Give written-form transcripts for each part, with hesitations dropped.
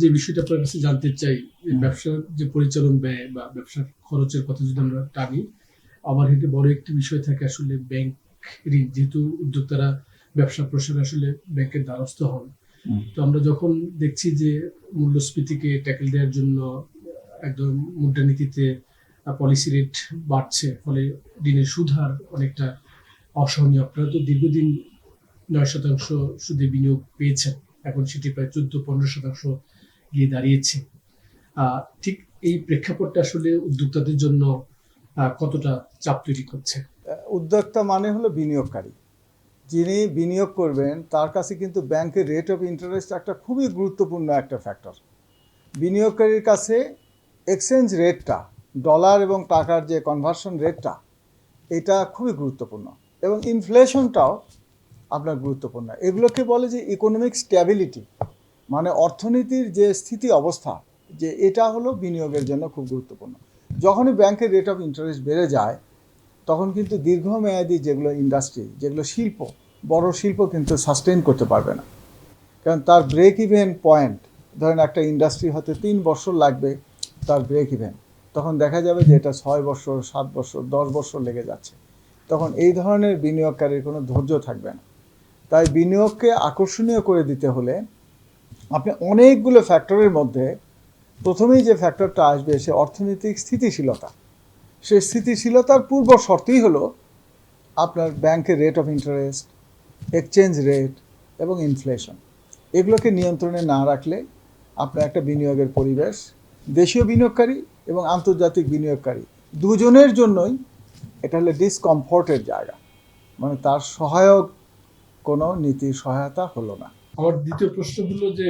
যে বিষয়টা আপনার কাছে জানতে চাই, যে ব্যবসার যে পরিচালন ব্যয় বা ব্যবসার খরচের কথা যদি আমরা টানি, আমার হেডে বড় একটি বিষয় থাকে আসলে ব্যাংক ঋণ। যেহেতু উদ্যোক্তারা ব্যবসা প্রসারে আসলে ব্যাংকের দ্বারস্থ হন। তো আমরা যখন দেখছি যে মূল্যস্ফীতিকে ট্যাকেল দেওয়ার জন্য একদম মুদ্রানীতিতে পলিসি রেট বাড়ছে, ফলে ঋণের সুদ হার অনেকটা অসহনীয়। আপনারা তো দীর্ঘদিন 9% সুদে বিনিয়োগ পেয়েছেন, এখন সেটি প্রায় 14-15% গিয়ে দাঁড়িয়েছে। ঠিক এই প্রেক্ষাপটটা আসলে উদ্যোক্তাদের জন্য কতটা চাপ তৈরি করছে? উদ্যোক্তা মানে হলো বিনিয়োগকারী। যিনি বিনিয়োগ করবেন তার কাছে কিন্তু ব্যাংকের রেট অফ ইন্টারেস্ট একটা খুবই গুরুত্বপূর্ণ একটা ফ্যাক্টর। বিনিয়োগকারীর কাছে এক্সচেঞ্জ রেটটা, ডলার এবং টাকার যে কনভার্সন রেটটা, এটা খুবই গুরুত্বপূর্ণ, এবং ইনফ্লেশনটাও আপনার গুরুত্বপূর্ণ। এগুলোকে বলে যে ইকোনমিক স্ট্যাবিলিটি, মানে অর্থনীতির যে স্থিতি অবস্থা, যে এটা হলো বিনিয়োগের জন্য খুব গুরুত্বপূর্ণ। যখনই ব্যাংকের রেট অফ ইন্টারেস্ট বেড়ে যায়, তখন কিন্তু দীর্ঘমেয়াদী যেগুলো ইন্ডাস্ট্রি, যেগুলো শিল্প, বড় শিল্প কিন্তু সাস্টেন করতে পারবে না। কারণ তার ব্রেক ইভেন পয়েন্ট, ধরেন একটা ইন্ডাস্ট্রি হয়তো 3 বছর লাগবে তার ব্রেক ইভেন, তখন দেখা যাবে যে এটা 6 বছর, 7 বছর, 10 বছর লেগে যাচ্ছে। তখন এই ধরনের বিনিয়োগকারীর কোনো ধৈর্য থাকবে না। তাই বিনিয়োগকে আকর্ষণীয় করে দিতে হলে আপনি অনেকগুলো ফ্যাক্টরের মধ্যে প্রথমেই যে ফ্যাক্টরটা আসবে সে অর্থনৈতিক স্থিতিশীলতা। সেই স্থিতিশীলতার পূর্ব শর্তই হলো আপনার ব্যাংকের rate of interest, exchange rate এবং ইনফ্লেশন। এগুলোকে নিয়ন্ত্রণে না রাখলে আপনার একটা বিনিয়োগের পরিবেশ, দেশীয় বিনিয়োগকারী এবং আন্তর্জাতিক বিনিয়োগকারী দুজনের জন্যই এটা হলো ডিসকমফোর্টের জায়গা, মানে তার সহায়ক কোনো নীতির সহায়তা হলো না। আমার দ্বিতীয় প্রশ্ন হলো যে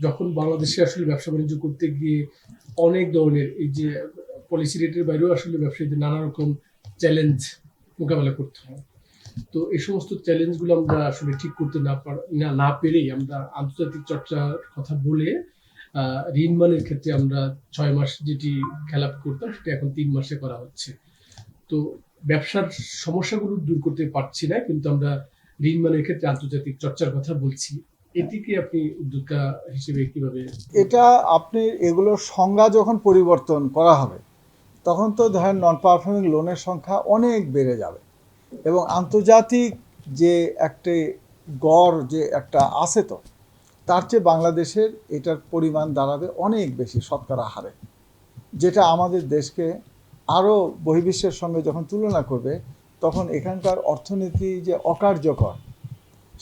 যখন বাংলাদেশে আসলে ব্যবসা বাণিজ্য করতে গিয়ে অনেক ধরনের এই যে পলিসি রেটের বাইরেও আসলে ব্যবসায়ীদের নানা রকম চ্যালেঞ্জ মোকাবেলা করতে হয়। তো এই সমস্ত চ্যালেঞ্জগুলো আমরা আসলে ঠিক করতে না পেরেই আমরা আন্তর্জাতিক চর্চার কথা বলে ঋণ মানের ক্ষেত্রে আমরা 6 মাস যেটি খেলাপ করতাম সেটা এখন 3 মাসে করা হচ্ছে। তো ব্যবসার সমস্যাগুলো দূর করতে পারছি না, কিন্তু আমরা ঋণ মানের ক্ষেত্রে আন্তর্জাতিক চর্চার কথা বলছি। এটিকে আপনি উদ্যোক্তা হিসেবে কিভাবে? এটা আপনি এগুলোর সংজ্ঞা যখন পরিবর্তন করা হবে, তখন তো ধরেন নন পারফর্মিং লোনের সংখ্যা অনেক বেড়ে যাবে, এবং আন্তর্জাতিক যে একটি গড় যে একটা আছে, তো তার চেয়ে বাংলাদেশের এটার পরিমাণ দাঁড়াবে অনেক বেশি শতকরা হারে, যেটা আমাদের দেশকে আরও বহির্বিশ্বের সঙ্গে যখন তুলনা করবে, তখন এখানকার অর্থনীতি যে অকার্যকর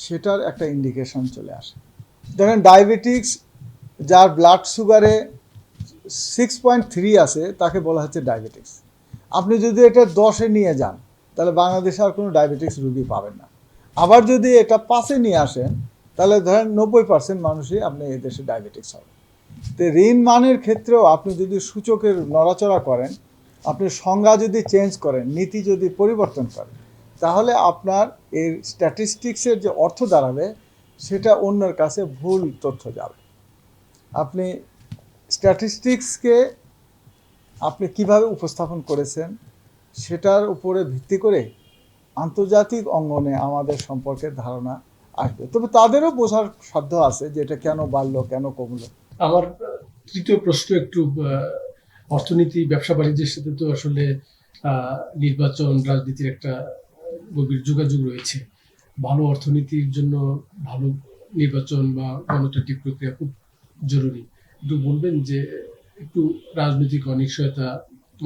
সেটার একটা ইন্ডিকেশন চলে আসে। দেখেন ডায়াবেটিক্স, যার ব্লাড সুগারে 6.3 আছে তাকে বলা হচ্ছে ডায়াবেটিক্স। আপনি যদি এটা 10-এ নিয়ে যান, তাহলে বাংলাদেশে আর কোনো ডায়াবেটিক্স রুগী পাবেন না। আবার যদি এটা 5-এ নিয়ে আসেন, তাহলে ধরেন 90% মানুষই আপনি এই দেশে ডায়াবেটিক্স হবে। তো ঋণ মানের ক্ষেত্রেও আপনি যদি সূচকের নড়াচড়া করেন, আপনি সংজ্ঞা যদি চেঞ্জ করেন, নীতি যদি পরিবর্তন করেন, তাহলে আপনার এর স্ট্যাটিস্টিক্সের যে অর্থ দাঁড়াবে সেটা অন্যের কাছে ভুল তথ্য যাবে। আপনি স্ট্যাটিস্টিক্সকে আপনি কিভাবে উপস্থাপন করেছেন সেটার উপরে ভিত্তি করে আন্তর্জাতিক অঙ্গনে আমাদের সম্পর্কে ধারণা আসবে। তবে তাদেরও বোঝার সাধ্য আছে যে এটা কেন বাড়লো, কেন কমলো। আমার তৃতীয় প্রশ্ন একটু অর্থনীতি, ব্যবসা বাণিজ্যের সাথে তো আসলে নির্বাচন, রাজনীতির একটা গভীর যোগাযোগ রয়েছে। ভালো অর্থনীতির জন্য ভালো নির্বাচন বা গণতান্ত্রিক প্রক্রিয়া খুব জরুরি। একটু বলবেন যে একটু রাজনৈতিক অনিশ্চয়তা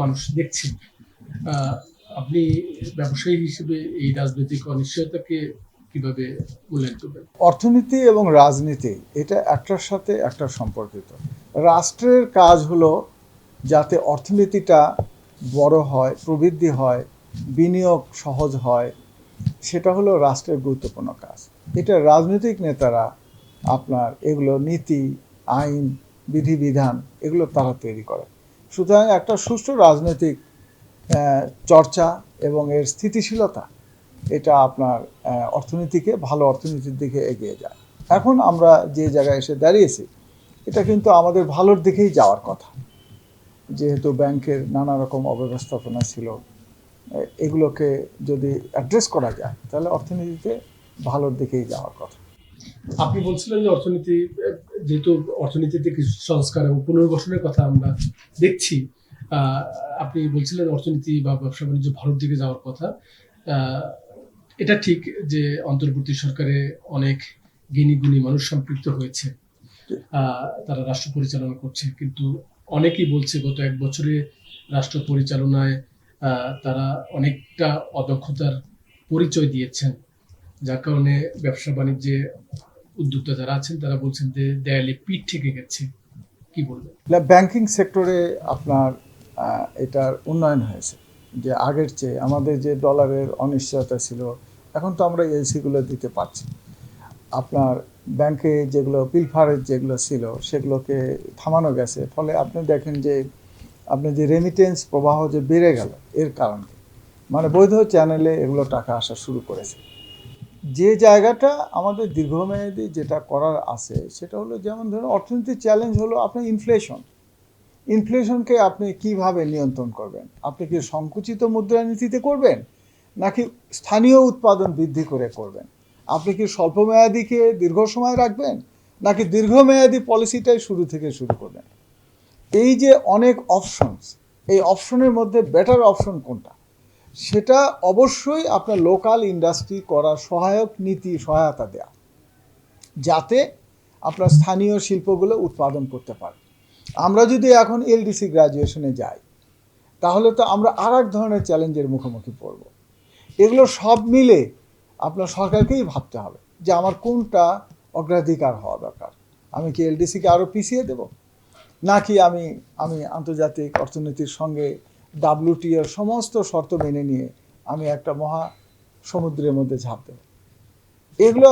মানুষ দেখছে, আপনি ব্যবসায়ী হিসেবে এই রাজনৈতিক অনিশ্চয়তাকে কিভাবে মূল্যায়ন করবেন? অর্থনীতি এবং রাজনীতি এটা একটার সাথে একটা সম্পর্কিত। রাষ্ট্রের কাজ হলো যাতে অর্থনীতিটা বড় হয়, প্রবৃদ্ধি হয়, বিনিয়োগ সহজ হয়, সেটা হলো রাষ্ট্রের গুরুত্বপূর্ণ কাজ। এটা রাজনৈতিক নেতারা আপনার এগুলো নীতি, আইন, বিধিবিধান এগুলো তারা তৈরি করে। সুতরাং একটা সুষ্ঠু রাজনৈতিক চর্চা এবং এর স্থিতিশীলতা এটা আপনার অর্থনীতিকে ভালো অর্থনীতির দিকে এগিয়ে যায়। এখন আমরা যে জায়গায় এসে দাঁড়িয়েছি, এটা কিন্তু আমাদের ভালোর দিকেই যাওয়ার কথা, যেহেতু ব্যাংকের নানা রকম অব্যবস্থাপনা ছিল। এগুলোকে যদি অ্যাড্রেস করা যায় তাহলে অর্থনীতিতে ভালোর দিকেই যাওয়ার কথা। আপনি বলছিলেন যে অর্থনীতি, যেহেতু অর্থনীতিতে কিছু সংস্কার এবং পুনর্গঠনের কথা আমরা দেখছি, আহ, আপনি বলছিলেন অর্থনীতি বা ব্যবসা বাণিজ্য ভালোর দিকে যাওয়ার কথা। আহ, এটা ঠিক যে অন্তর্বর্তী সরকারে অনেক জ্ঞানী গুণী মানুষ সম্পৃক্ত হয়েছে, তারা রাষ্ট্র পরিচালনা করছে, কিন্তু অনেকেই বলছে গত এক বছরে রাষ্ট্র পরিচালনায় তারা অনেকটা অদক্ষতার পরিচয় দিয়েছেন, যার কারণে ব্যবসা বাণিজ্যে উদ্যোক্তা যারা আছেন তারা বলছেন যে দেয়ালে পিঠ থেকে গেছে। কি বলবেন? ব্যাংকিং সেক্টরে আপনার এটার উন্নয়ন হয়েছে, যে আগের চেয়ে আমাদের যে ডলারের অনিশ্চয়তা ছিল, এখন তো আমরা এলসিগুলো দিতে পারছি। আপনার ব্যাংকে যেগুলো পিলফারের যেগুলো ছিল সেগুলোকে থামানো গেছে, ফলে আপনি দেখেন যে আপনার যে রেমিটেন্স প্রবাহ যে বেড়ে গেল এর কারণে, মানে বৈধ চ্যানেলে এগুলো টাকা আসা শুরু করেছে। যে জায়গাটা আমাদের দীর্ঘমেয়াদী যেটা করার আছে সেটা হলো, যেমন ধরুন অর্থনীতির চ্যালেঞ্জ হলো আপনার ইনফ্লেশনকে আপনি কিভাবে নিয়ন্ত্রণ করবেন। আপনি কি সংকুচিত মুদ্রানীতিতে করবেন, নাকি স্থানীয় উৎপাদন বৃদ্ধি করে করবেন? আপনি কি স্বল্পমেয়াদীকে দীর্ঘ সময় রাখবেন, নাকি দীর্ঘমেয়াদী পলিসিটাই শুরু থেকে শুরু করবেন? এই যে অনেক অপশনস, এই অপশনের মধ্যে বেটার অপশন কোনটা, সেটা অবশ্যই আপনার লোকাল ইন্ডাস্ট্রি করার সহায়ক নীতি সহায়তা দেয়া, যাতে আপনার স্থানীয় শিল্পগুলো উৎপাদন করতে পারে। আমরা যদি এখন এলডিসি গ্র্যাজুয়েশনে যাই, তাহলে তো আমরা আর এক ধরনের চ্যালেঞ্জের মুখোমুখি পড়ব। এগুলো সব মিলে আপনার সরকারকেই ভাবতে হবে যে আমার কোনটা অগ্রাধিকার হওয়া দরকার। আমি কি এলডিসিকে আরও পিছিয়ে দেব, নাকি আমি আন্তর্জাতিক অর্থনীতির সঙ্গে WTOর সমস্ত শর্ত মেনে নিয়ে আমি একটা মহা সমুদ্রের মধ্যে ঝাঁপ দেব? এগুলো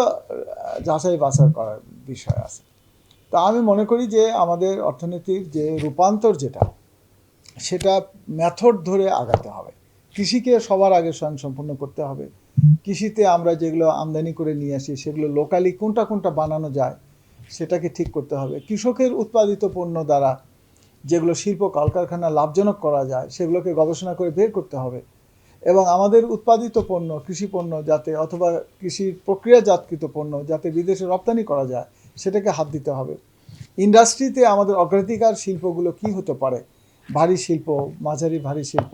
যাচাই বাছাই করার বিষয় আছে। তা আমি মনে করি যে আমাদের অর্থনীতির যে রূপান্তর যেটা, সেটা মেথড ধরে আগাতে হবে। কৃষিকে সবার আগে স্বয়ংসম্পূর্ণ করতে হবে। কৃষিতে আমরা যেগুলো আমদানি করে নিয়ে আসি সেগুলো লোকালি কোনটা কোনটা বানানো যায় সেটাকে ঠিক করতে হবে। কৃষকের উৎপাদিত পণ্য দ্বারা যেগুলো শিল্প কলকারখানা লাভজনক করা যায় সেগুলোকে গবেষণা করে বের করতে হবে, এবং আমাদের উৎপাদিত পণ্য, কৃষি পণ্য যাতে, অথবা কৃষির প্রক্রিয়াজাতকৃত পণ্য যাতে বিদেশে রপ্তানি করা যায় সেটাকে হাত দিতে হবে। ইন্ডাস্ট্রিতে আমাদের অগ্রাধিকার শিল্পগুলো কি হতে পারে, ভারী শিল্প, মাঝারি ভারী শিল্প,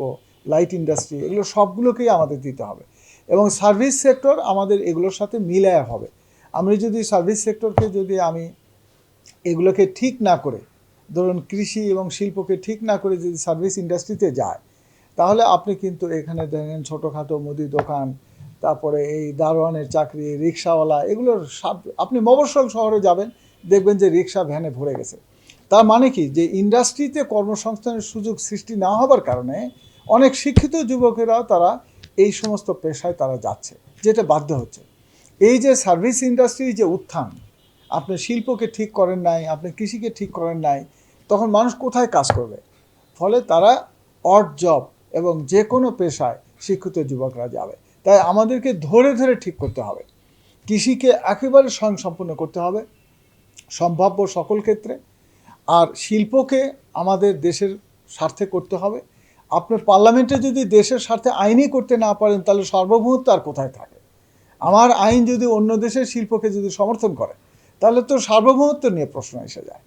লাইট ইন্ডাস্ট্রি, এগুলো সবগুলোকেই আমাদের দিতে হবে। এবং সার্ভিস সেক্টর আমাদের এগুলোর সাথে মিলায়া হবে। আমি যদি সার্ভিস সেক্টরকে আমি এগুলোকে ঠিক না করে, ধরুন কৃষি এবং শিল্পকে ঠিক না করে যদি সার্ভিস ইন্ডাস্ট্রিতে যায়, তাহলে আপনি কিন্তু এখানে দেখেন ছোটোখাটো মুদি দোকান, তারপরে এই দারোয়ানের চাকরি, রিক্সাওয়ালা, এগুলোর সব, আপনি মফস্বল শহরে যাবেন দেখবেন যে রিক্সা ভ্যানে ভরে গেছে। তার মানে কি, যে ইন্ডাস্ট্রিতে কর্মসংস্থানের সুযোগ সৃষ্টি না হবার কারণে অনেক শিক্ষিত যুবকেরা তারা এই সমস্ত পেশায় তারা যাচ্ছে, যেটা বাধ্য হচ্ছে। এই যে সার্ভিস ইন্ডাস্ট্রির যে উত্থান, আপনি শিল্পকে ঠিক করেন নাই, আপনি কৃষিকে ঠিক করেন নাই, তখন মানুষ কোথায় কাজ করবে? ফলে তারা অড জব এবং যে কোনো পেশায় শিক্ষিত যুবকরা যাবে। তাই আমাদেরকে ধরে ধরে ঠিক করতে হবে। কৃষিকে একেবারে স্বয়ংসম্পূর্ণ করতে হবে সম্ভাব্য সকল ক্ষেত্রে, আর শিল্পকে আমাদের দেশের স্বার্থে করতে হবে। আপনার পার্লামেন্টে যদি দেশের স্বার্থে আইনই করতে না পারেন, তাহলে সার্বভৌমত্ব আর কোথায় থাকে? আমার আইন যদি অন্য দেশের শিল্পকে যদি সমর্থন করে, তাহলে তো সার্বভৌমত্ব নিয়ে প্রশ্ন এসে যায়।